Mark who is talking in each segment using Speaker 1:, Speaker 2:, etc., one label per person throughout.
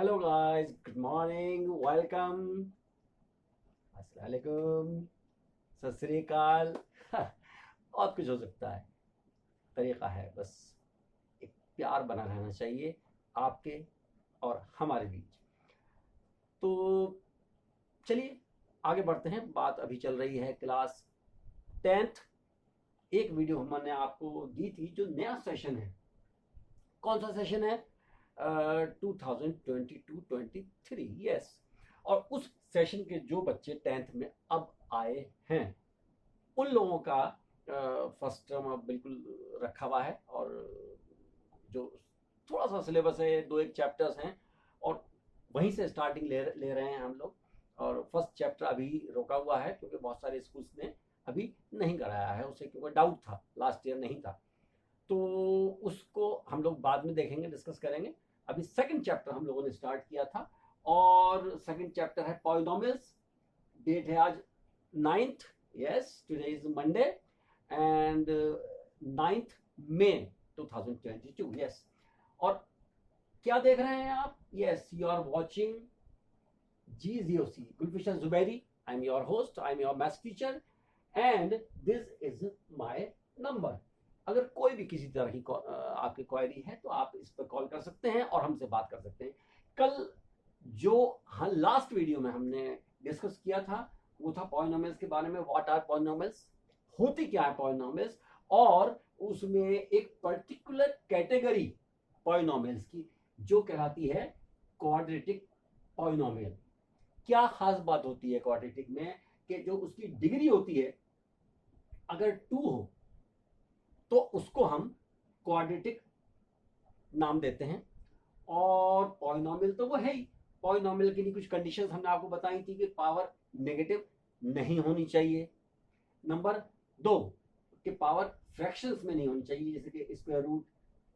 Speaker 1: Hello guys, good morning, welcome, अस्सलाम वालेकुम, सत श्री अकाल। बहुत कुछ हो सकता है, तरीका है बस एक प्यार बना रहना चाहिए आपके और हमारे बीच। तो चलिए आगे बढ़ते हैं। बात अभी चल रही है क्लास 10th। एक वीडियो हमने आपको दी थी जो नया सेशन है। कौन सा सेशन है? 2022-23, यस। और उस सेशन के जो बच्चे 10th में अब आए हैं उन लोगों का फर्स्ट टर्म अब बिल्कुल रखा हुआ है, और जो थोड़ा सा सिलेबस है, दो एक चैप्टर्स हैं, और वहीं से स्टार्टिंग ले रहे हैं हम लोग। और फर्स्ट चैप्टर अभी रोका हुआ है क्योंकि बहुत सारे स्कूल्स ने अभी नहीं कराया है उसे, क्योंकि डाउट था, लास्ट ईयर नहीं था। तो उसको हम लोग बाद में देखेंगे, डिस्कस करेंगे। अभी सेकंड चैप्टर हम लोगों ने स्टार्ट किया था, और सेकंड चैप्टर है पॉलिनोमियल्स। डेट है आज 9th, yes, today is Monday, and 9th May 2022, yes. और क्या देख रहे हैं आप? Yes, you are watching GZOC, Gulfishan Zubairi. I am your host, I am your maths teacher, and this is my number. अगर कोई भी किसी तरह की आपकी क्वेरी है तो आप इस पर कॉल कर सकते हैं और हमसे बात कर सकते हैं। कल जो लास्ट वीडियो में हमने डिस्कस किया था वो था पॉलिनोमियल्स के बारे में। व्हाट आर पॉलिनोमियल्स, होती क्या है पॉलिनोमियल्स, और उसमें एक पर्टिकुलर कैटेगरी पॉलिनोमियल्स की जो कहलाती है क्वाड्रेटिक पॉलिनोमियल। क्या खास बात होती है क्वाड्रेटिक में कि जो उसकी डिग्री होती है, अगर 2 हो तो उसको हम क्वाड्रेटिक नाम देते हैं। और पॉलिनोमियल तो वो है ही। पॉलिनोमियल के लिए कुछ कंडीशंस हमने आपको बताई थी कि पावर नेगेटिव नहीं होनी चाहिए। नंबर 2 कि पावर फ्रैक्शंस में नहीं होनी चाहिए, जैसे कि square root,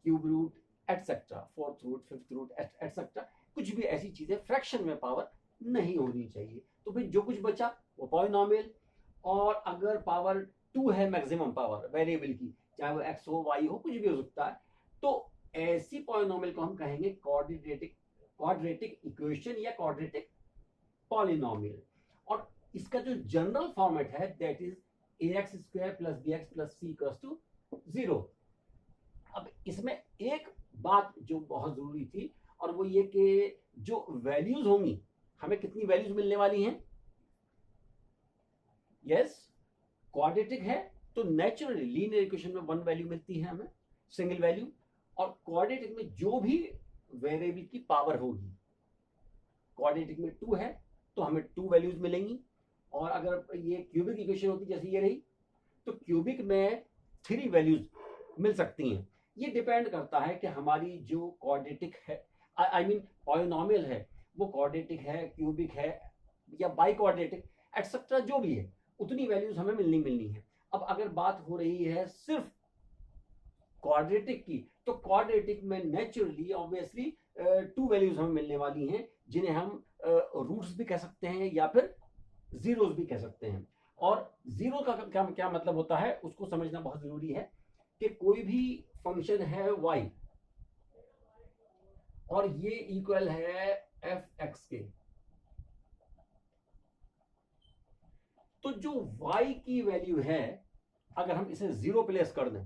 Speaker 1: cube root, etcetera, fourth root, fifth root, etcetera. कुछ भी ऐसी चीजें फ्रैक्शन में पावर नहीं होनी चाहिए। तो फिर जो कुछ बचा वो पॉलिनोमियल। और अगर पावर 2 है, मैक्सिमम पावर वेरिएबल की, चाहे वो एक्स हो, वाई हो, कुछ भी हो सकता है, तो ऐसी पॉलिनोमियल को हम कहेंगे क्वाड्रेटिक इक्वेशन या क्वाड्रेटिक पॉलिनोमियल। और इसका जो जनरल फॉर्मेट है that is ax square plus bx plus c equals to 0। अब इसमें एक बात जो बहुत जरूरी थी, और वो ये कि जो वैल्यूज होंगी, हमें कितनी वैल्यूज मिलने वाली हैं? यस, क्वाड्रेटिक है तो नेचुरली लीनियर इक्वेशन में 1 वैल्यू मिलती है हमें, सिंगल वैल्यू। और क्वाड्रेटिक में जो भी वेरिएबल की पावर होगी, क्वाड्रेटिक में 2 है तो हमें 2 वैल्यूज मिलेंगी। और अगर ये क्यूबिक इक्वेशन होती जैसे ये रही, तो क्यूबिक में 3 वैल्यूज मिल सकती हैं। ये डिपेंड करता है कि हमारी जो क्वाड्रेटिक है, आई मीन पॉलिनोमियल है, वो क्वाड्रेटिक है, क्यूबिक है, या बाई क्वाड्रेटिक, एटसेट्रा, जो भी है, उतनी वैल्यूज हमें मिलनी है। अब अगर बात हो रही है सिर्फ क्वाड्रेटिक की, तो क्वाड्रेटिक में नेचुरली ऑब्वियसली 2 वैल्यूज हमें मिलने वाली हैं, जिन्हें हम रूट्स भी कह सकते हैं या फिर जीरोस भी कह सकते हैं। और जीरो का क्या क्या मतलब होता है उसको समझना बहुत जरूरी है कि कोई भी फंक्शन है y और ये इक्वल है f(x) के, तो जो y की वैल्यू है अगर हम इसे 0 प्लेस कर दें,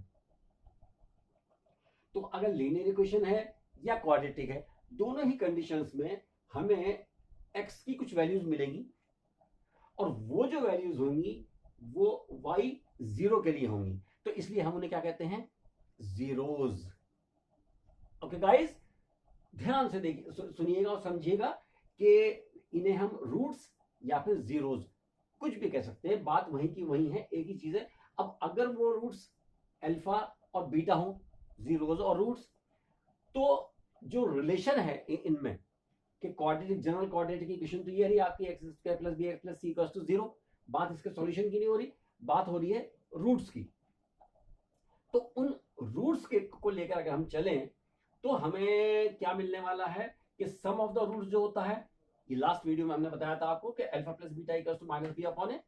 Speaker 1: तो अगर लीनियर इक्वेशन है या क्वाड्रेटिक है, दोनों ही कंडीशंस में हमें x की कुछ वैल्यूज मिलेंगी, और वो जो वैल्यूज होंगी वो y 0 के लिए होंगी। तो इसलिए हम उन्हें क्या कहते हैं? जीरोज। ओके गाइस, ध्यान से देखिए, सुनिएगा और समझिएगा कि इन्हें हम रूट्स या फिर जीरोज कुछ भी कह सकते हैं, बात वहीं की वहीं है, एक ही चीज है। अब अगर वो रूट्स अल्फा और बीटा हो, जीरोज और रूट्स, तो जो रिलेशन है इनमें कि क्वाड्रेटिक, जनरल क्वाड्रेटिक इक्वेशन तो ये रही आपकी x square plus b x plus c equals to 0। बात इसके सॉल्यूशन की नहीं हो रही, बात हो रही है रूट्स की। तो उन रूट्स के को लेकर अगर हम चलें तो हमें क्या मिलने वाला है कि सम ऑफ द रूट्स जो होता है, ये लास्ट वीडियो में हमने बताया था आपको कि alpha plus beta equals to minus B upon A,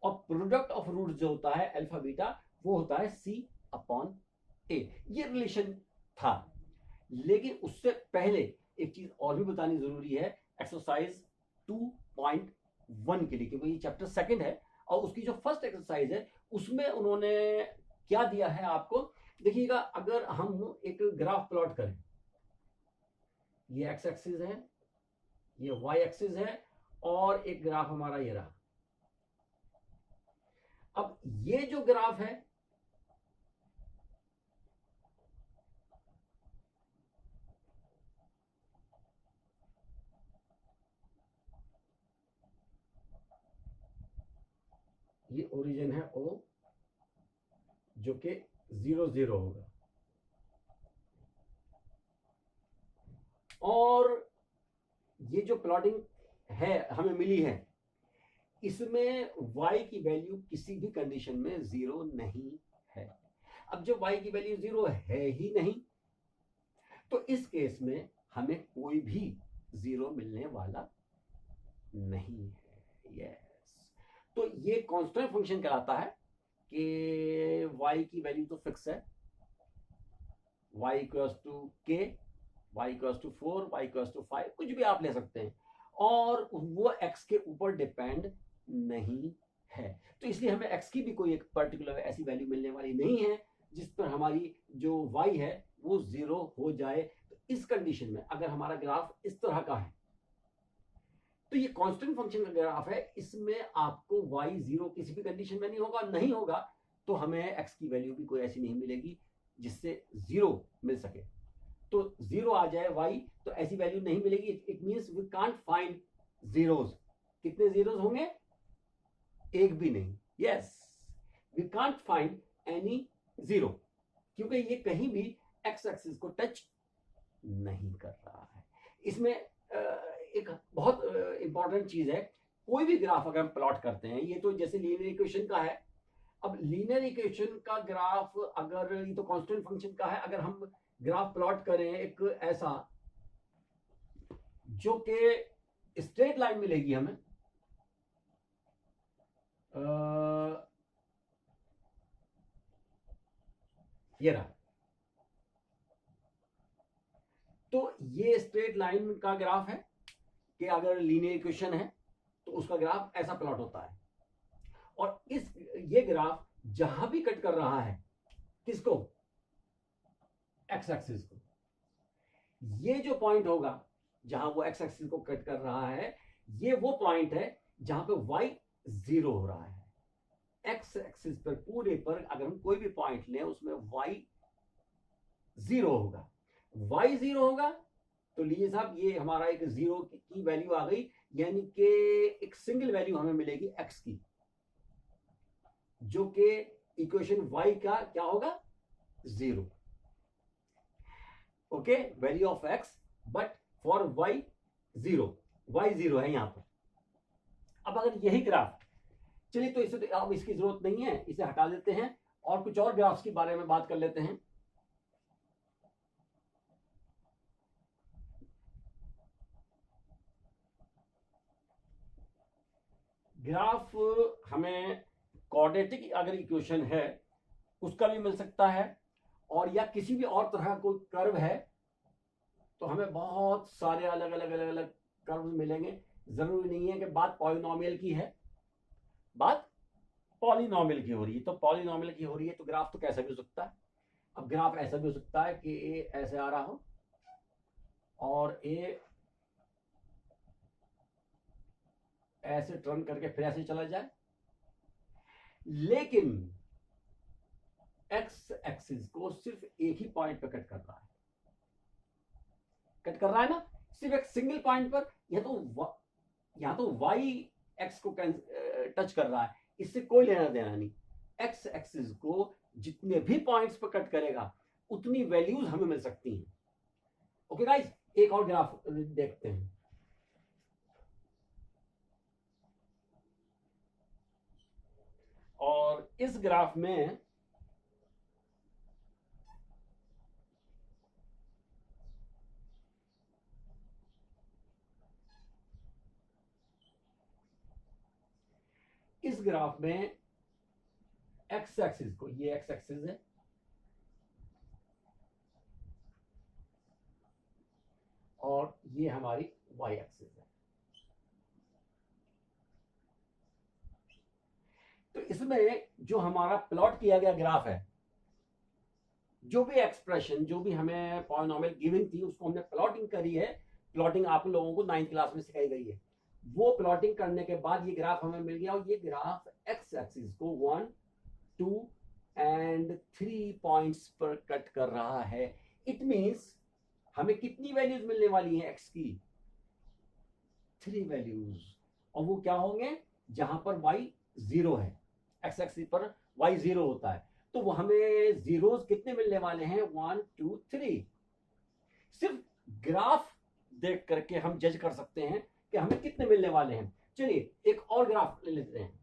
Speaker 1: और प्रोडक्ट ऑफ रूट्स जो होता है अल्फा बीटा, वो होता है सी अपॉन ए। ये रिलेशन था। लेकिन उससे पहले एक चीज और भी बतानी जरूरी है एक्सरसाइज 2.1 के लिए, क्योंकि ये चैप्टर सेकंड है और उसकी जो फर्स्ट एक्सरसाइज है उसमें उन्होंने क्या दिया है आपको। देखिएगा, अगर हम एक ग्राफ प्लॉट करें, ये एक्स एक्सिस है, ये वाई एक्सिस है, और एक ग्राफ हमारा ये रहा। अब ये जो ग्राफ है ये ओरिजिन है ओ, जो कि 0 0 होगा, और ये जो प्लॉटिंग है हमें मिली है इसमें y की वैल्यू किसी भी कंडीशन में 0 नहीं है। अब जब y की वैल्यू 0 है ही नहीं तो इस केस में हमें कोई भी 0 मिलने वाला नहीं है। यस, तो ये कांस्टेंट फंक्शन कहलाता है कि y की वैल्यू तो फिक्स है, y equals to k, y equals to 4, y equals to 5, कुछ भी आप ले सकते हैं, और वो x के ऊपर डिपेंड नहीं है। तो इसलिए हमें x की भी कोई एक पर्टिकुलर ऐसी वैल्यू मिलने वाली नहीं है जिस पर हमारी जो y है वो 0 हो जाए। तो इस कंडीशन में अगर हमारा ग्राफ इस तरह का है तो ये कांस्टेंट फंक्शन का ग्राफ है, इसमें आपको y 0 किसी भी कंडीशन में नहीं होगा तो हमें x की वैल्यू भी कोई ऐसी नहीं मिलेगी जिससे 0 मिल सके। तो 0 आ जाए y तो ऐसी वैल्यू नहीं मिलेगी। It means we can't find zeros. कितने जीरोस होंगे? एक भी नहीं। Yes, we can't find any zero, क्योंकि ये कहीं भी एक्स एक्सिस को टच नहीं कर रहा है। इसमें एक बहुत इंपॉर्टेंट चीज है, कोई भी ग्राफ अगर हम प्लॉट करते हैं, ये तो जैसे लीनियर इक्वेशन का है, अब लीनियर इक्वेशन का ग्राफ अगर ये तो कांस्टेंट फंक्शन का है, अगर हम ग्राफ प्लॉट करें एक ऐसा जो कि स्ट्रेट लाइन मिलेगी हमें, ये रहा, तो ये स्ट्रेट लाइन का ग्राफ है कि अगर लीनियर इक्वेशन है तो उसका ग्राफ ऐसा प्लॉट होता है, और ये ग्राफ जहां भी कट कर रहा है किसको? एक्स एक्सिस को। ये जो पॉइंट होगा जहां वो एक्स एक्सिस को कट कर रहा है, ये वो पॉइंट है जहां पे y 0 हो रहा है। एक्स एक्सिस पर पूरे पर अगर हम कोई भी पॉइंट लें उसमें y 0 होगा। y 0 होगा तो लीजिए साहब ये हमारा एक 0 की वैल्यू आ गई, यानी कि एक सिंगल वैल्यू हमें मिलेगी x की, जो कि इक्वेशन y का क्या होगा? 0। Okay, value of x, but for y 0, y 0 है यहां पर। अब अगर यही ग्राफ, चलिए तो इसे तो अब इसकी जरूरत नहीं है, इसे हटा देते हैं और कुछ और ग्राफ्स के बारे में बात कर लेते हैं। ग्राफ हमें क्वाड्रेटिक अगर इक्वेशन है उसका भी मिल सकता है, और या किसी भी और तरह कोई कर्व है तो हमें बहुत सारे अलग अलग कर्व मिलेंगे। जरूरी नहीं है कि बात पॉलिनोमियल की है, बात पॉलिनोमियल की हो रही है। तो पॉलिनोमियल की हो रही है तो ग्राफ तो कैसा भी हो सकता है। अब ग्राफ ऐसा भी हो सकता है कि ए ऐसे आ रहा हो और ए ऐसे टर्न करके फिर ऐसे चला जाए, लेकिन एक्स एक्सिस को सिर्फ एक ही पॉइंट पर कट कर रहा है। कट कर रहा है ना, सिर्फ एक सिंगल पॉइंट पर। यहां तो वाई एक्स को टच कर रहा है, इससे कोई लेना देना नहीं। एक्स एक्सिस को जितने भी पॉइंट्स पर कट करेगा उतनी वैल्यूज हमें मिल सकती हैं। ओके गाइस, एक और ग्राफ देखते हैं। और इस ग्राफ में एक्स एक्सिस को, ये एक्स एक्सिस है, और ये हमारी वाई एक्सिस है। तो इसमें जो हमारा प्लॉट किया गया ग्राफ है, जो भी एक्सप्रेशन, जो भी हमें पॉलिनोमियल गिवन थी, उसको हमने प्लॉटिंग करी है। प्लॉटिंग आप लोगों को 9th क्लास में सिखाई गई है। वो प्लॉटिंग करने के बाद ये ग्राफ हमें मिल गया, और ये ग्राफ एक्स एक्सिस को 1, 2 एंड 3 पॉइंट्स पर कट कर रहा है। इट मींस हमें कितनी वैल्यूज मिलने वाली हैं एक्स की? 3 वैल्यूज। और वो क्या होंगे? जहां पर y 0 है, एक्स एक्सिस पर y 0 होता है, तो वो हमें जीरोस कितने मिलने वाले हैं? 1, 2, 3। सिर्फ ग्राफ देख करके हम जज कर सकते हैं कि हमें कितने मिलने वाले हैं। चलिए एक और ग्राफ ले लेते हैं।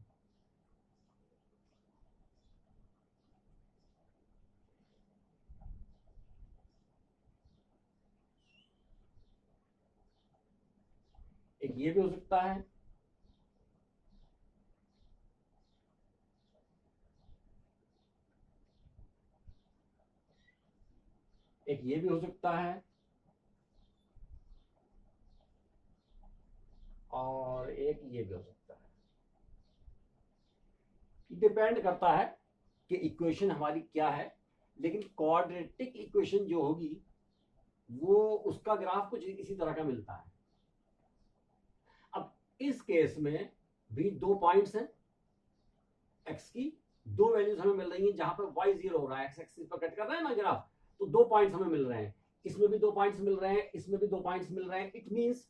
Speaker 1: एक ये भी हो सकता है, एक ये भी हो सकता है, और एक ये भी हो सकता है। डिपेंड करता है कि इक्वेशन हमारी क्या है, लेकिन क्वाड्रेटिक इक्वेशन जो होगी वो उसका ग्राफ कुछ इसी तरह का मिलता है। अब इस केस में भी 2 पॉइंट्स हैं, एक्स की 2 वैल्यूज हमें मिल रही हैं, जहां पर y 0 हो रहा है, एक्स एक्सिस पर कट कर रहा है ना ग्राफ, तो 2 पॉइंट्स हमें मिल रहे हैं। इसमें भी 2 पॉइंट्स मिल रहे हैं, इसमें भी 2 पॉइंट्स मिल रहे हैं। इट मींस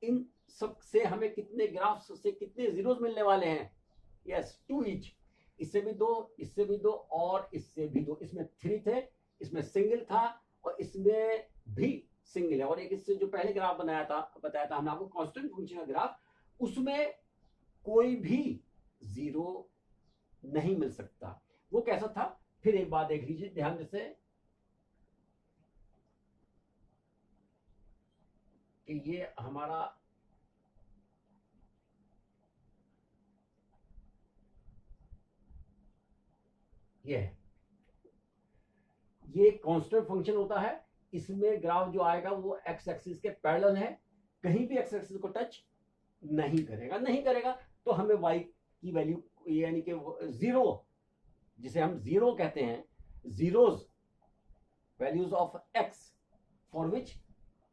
Speaker 1: इन सब से हमें कितने ग्राफ्स से कितने जीरोस मिलने वाले हैं? Yes, 2 each. इससे भी 2, इससे भी 2, और इससे भी 2। इसमें 3 थे, इसमें सिंगल था, और इसमें भी सिंगल है। और एक इससे जो पहले ग्राफ बताया था हमने आपको, कांस्टेंट फंक्शन का ग्राफ, उसमें कोई भी जीरो नहीं मिल सकता। वो कैसा था? फिर एक बात देख लीजिए ध्यान से, कि ये हमारा ये है, ये कांस्टेंट फंक्शन होता है। इसमें ग्राफ जो आएगा वो एक्स एक्सिस के पैरेलल है, कहीं भी एक्स एक्सिस को टच नहीं करेगा। तो हमें y की वैल्यू, यानी कि 0, जिसे हम 0 कहते हैं, zeros values of x for which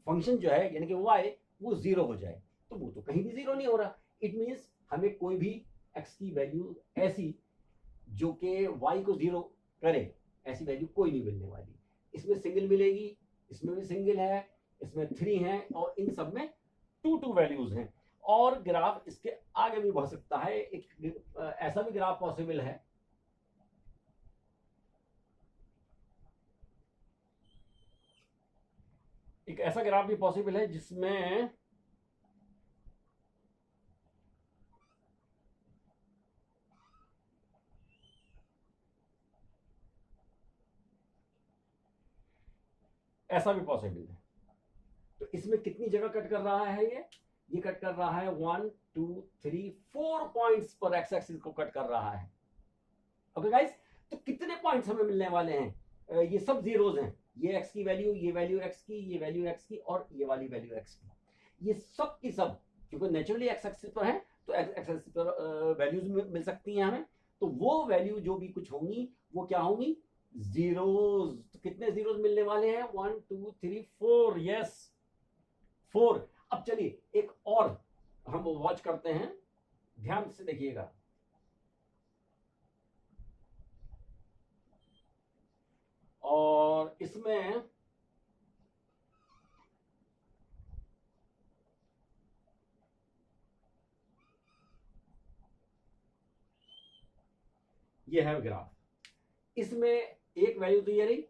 Speaker 1: function जो है यानी कि y वो 0 हो जाए। तो वो तो कहीं भी 0 नहीं हो रहा। इट मींस हमें कोई भी x की वैल्यू ऐसी जो कि y को 0 करे, ऐसी वैल्यू कोई नहीं मिलने वाली। इसमें सिंगल मिलेगी, इसमें भी सिंगल है, इसमें 3 है, और इन सब में 2 वैल्यूज हैं। और ग्राफ इसके आगे भी बढ़ सकता है। एक ऐसा भी ग्राफ पॉसिबल है, एक ऐसा ग्राफ भी पॉसिबल है जिसमें ऐसा भी पॉसिबल है। तो इसमें कितनी जगह कट कर रहा है? ये कट कर रहा है 1, 2, 3, 4 पॉइंट्स पर एक्स एक्सिस को कट कर रहा है। ओके गाइस, तो कितने पॉइंट्स हमें मिलने वाले हैं? ये सब जीरोज हैं। ये एक्स की वैल्यू, ये वैल्यू एक्स की, ये वैल्यू एक्स की, और ये वाली वैल्यू एक्स की। ये सब की सब, क्योंकि नेचुरली एक्स एक्सिस पर है, तो एक्स एक्सिस पर वैल्यूज मिल सकती हैं हमें। तो वो वैल्यू जो भी कुछ होंगी वो क्या होंगी? जीरोज। तो कितने जीरोज मिलने वाले हैं? 1, 2, 3, 4। यस, 4। अब चलिए एक और हम वॉच करते हैं, ध्यान से देखिएगा। और इसमें ये है ग्राफ, इसमें एक वैल्यू तो ये रही,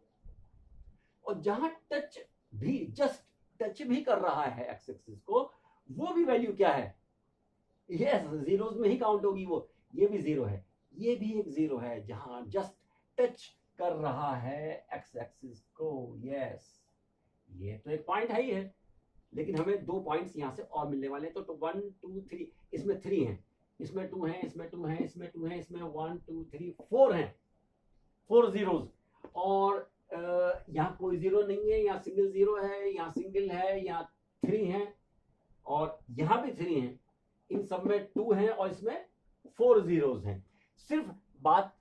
Speaker 1: और जहां टच भी, जस्ट टच भी कर रहा है एक्स एक्सिस को, वो भी वैल्यू क्या है? यस, जीरोस में ही काउंट होगी वो। ये भी 0 है, ये भी एक 0 है, जहां जस्ट टच कर रहा है एक्स एक्सिस को। यस, ये तो एक पॉइंट है ही है, लेकिन हमें 2 पॉइंट्स यहां से और मिलने वाले हैं। तो 1, 2, 3, इसमें 3 हैं, इसमें 2 हैं, इसमें 2 हैं, इसमें 2 हैं, इसमें 1, 2, 3, 4 हैं, 4 जीरोज। और यहाँ कोई 0 नहीं है, यहाँ सिंगल 0 है, यहाँ सिंगल है, यहाँ 3 हैं और यहां भी 3 हैं, इन सब में 2 हैं और इसमें 4 जीरोस हैं। सिर्फ बात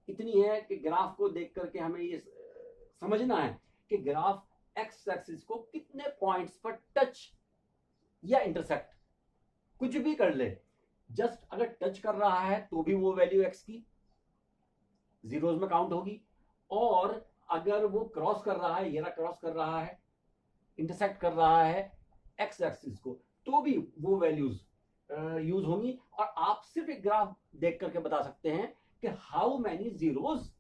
Speaker 1: इतनी है कि ग्राफ को देख करके हमें ये समझना है कि ग्राफ एक्स एक्सिस को कितने पॉइंट्स पर टच या इंटरसेक्ट कुछ भी कर ले, जस्ट अगर टच कर रहा है तो भी वो वैल्यू एक्स की जीरोस में काउंट होगी, और अगर वो क्रॉस कर रहा है, ये रहा क्रॉस कर रहा है, इंटरसेक्ट कर रहा है एक्स एक्सिस को, तो भी वो वैल्यूज यूज होंगी। और आप सिर्फ एक ग्राफ देख करके बता सकते हैं कि हाउ मैनी जीरोस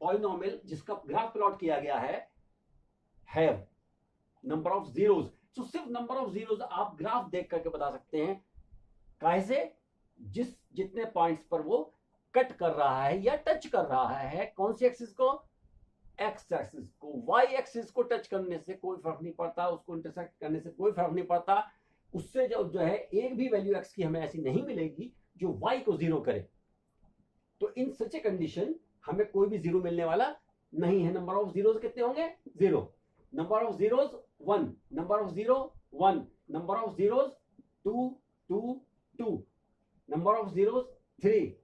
Speaker 1: पॉलिनोमियल जिसका ग्राफ प्लॉट किया गया है हैव नंबर ऑफ जीरोस। तो सिर्फ नंबर ऑफ जीरोस आप ग्राफ देख करके बता सकते हैं, कैसे, जितने पॉइंट्स पर वो कट कर रहा है या टच कर रहा है। कौन सी एक्सिस को? एक्स एक्सिस को। वाई एक्सिस को टच करने से कोई फर्क नहीं पड़ता, उसको इंटरसेक्ट करने से कोई फर्क नहीं पड़ता, उससे जो है एक भी वैल्यू एक्स की हमें ऐसी नहीं मिलेगी जो वाई को जीरो करे। तो इन सच ए कंडीशन हमें कोई भी जीरो मिलने वाला नहीं है। नंबर ऑफ जीरोस कितने होंगे? 0। Number of zeros 1, number of zero 1, number of zeros 2 2 2, number of zeros 3,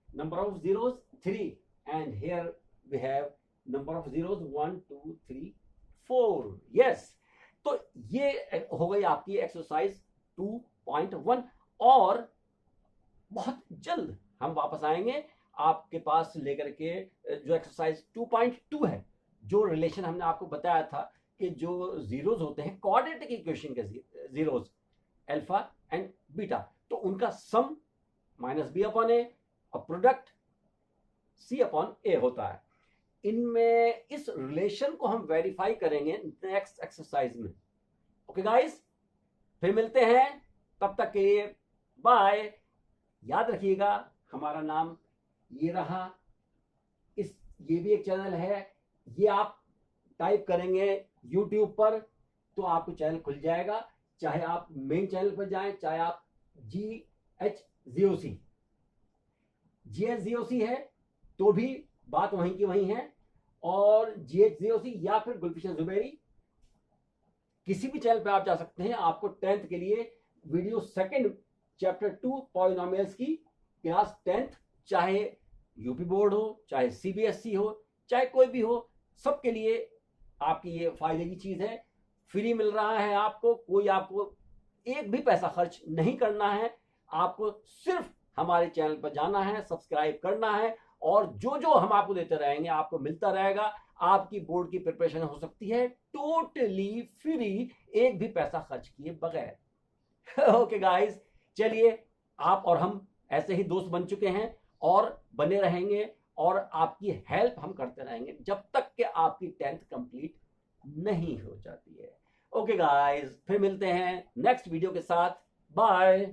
Speaker 1: number of zeros 3, and here we have number of zeros 1 2 3 4। yes, तो ये हो गई आपकी एक्सरसाइज 2.1, और बहुत जल्द हम वापस आएंगे आपके पास लेकर के जो एक्सरसाइज 2.2 है, जो रिलेशन हमने आपको बताया था कि जो जीरोस होते हैं क्वाड्रेटिक इक्वेशन के जीरोस अल्फा एंड बीटा, तो उनका सम माइनस बी अपॉन ए और प्रोडक्ट सी अपॉन ए होता है। इनमें इस रिलेशन को हम वेरीफाई करेंगे नेक्स्ट एक्सरसाइज में। ओके गाइस, फिर मिलते हैं, तब तक के लिए बाय। याद रखिएगा हमारा नाम ये रहा, ये भी एक चैनल है, ये आप टाइप करेंगे YouTube पर तो आपको चैनल खुल जाएगा, चाहे आप मेन चैनल पर जाएं, चाहे आप GHZOC है तो भी बात वहीं की वहीं है, और GHZOC या फिर गुलफिशन जुबैरी किसी भी चैनल पे आप जा सकते हैं। आपको 10th के लिए वीडियो सेकंड चैप्टर 2 पॉलिनोमियल्स की क्लास 10th, चाहे यूपी बोर्ड हो, चाहे CBSE हो, चाहे कोई भी हो, सबके लिए आपकी ये फायदे की चीज है। फ्री मिल रहा है आपको, कोई आपको एक भी पैसा खर्च नहीं करना है, आपको सिर्फ हमारे चैनल पर जाना है, सब्सक्राइब करना है, और जो जो हम आपको देते रहेंगे आपको मिलता रहेगा। आपकी बोर्ड की प्रिपरेशन हो सकती है टोटली फ्री, एक भी पैसा खर्च किए बगैर। ओके गाइस, चलिए आप और हम ऐसे ही दोस्त बन चुके हैं और बने रहेंगे, और आपकी हेल्प हम करते रहेंगे जब तक कि आपकी 10th कंप्लीट नहीं हो जाती है। ओके गाइस, फिर मिलते हैं नेक्स्ट वीडियो के साथ। बाय।